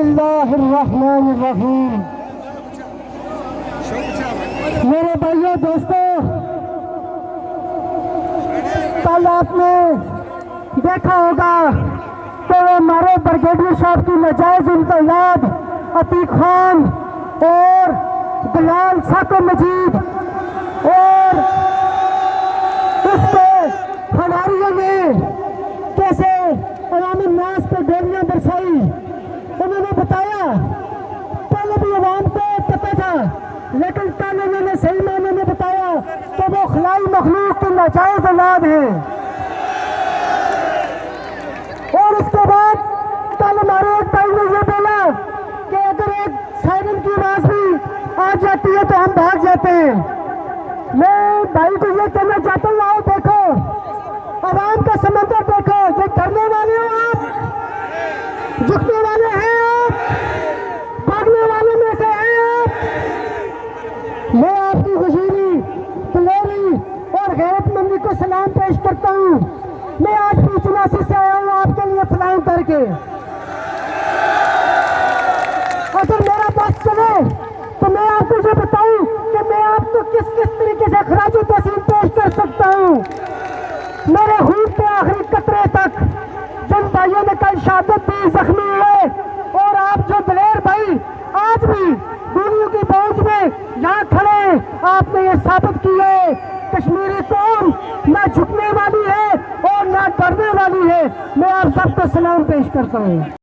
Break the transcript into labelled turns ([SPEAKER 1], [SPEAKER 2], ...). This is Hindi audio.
[SPEAKER 1] बिस्मिल्लाहिर्रहमानिर्रहीम। मेरे भाइयों दोस्तों, कल आपने देखा होगा कि हमारे ब्रिगेडियर साहब की नाजायज इंतयाद अतीक खान और बिलाल साको मजीद और उसके हमारियों ने कैसे अवामी नास पे गोलियां बरसाई। उन्होंने बताया, पहले भी अवाम को पता था, लेकिन कल उन्होंने सही मायने में बताया कि वो खलाई मखलूक की नाजायज औलाद है। और उसके बाद कल हमारे एक भाई ने ये बोला कि अगर एक सायरन की आवाज भी आ जाती है तो हम भाग जाते हैं। मैं भाई को ये कहना चाहता हूँ, आओ देखो आवाम का समंदर देखो, ये डरने वाले हो आप, झुकने वाले हैं आप, भागने वाले में से हैं आप। मैं आपकी हुजूरी, दिलेरी और गैरतमंदी को सलाम पेश करता हूँ। मैं आज भी चुनासी से आया हूँ आपके लिए फ्लाइंग करके। अगर मेरा बस चले तो मैं आपको ये बताऊं कि मैं आपको किस किस तरीके से खराजी तहसीन पेश कर सकता हूँ। मेरे खून के आखिरी कतरे तक जिन भाइयों ने कल शहादत दी, जख्मी हुए, और आप जो दलेर भाई आज भी गोलियों की पहुंच में यहाँ खड़े, आपने ये साबित की है कश्मीरी कौम ना झुकने वाली है और ना डरने वाली है। मैं आप सबको सलाम पेश करता हूँ।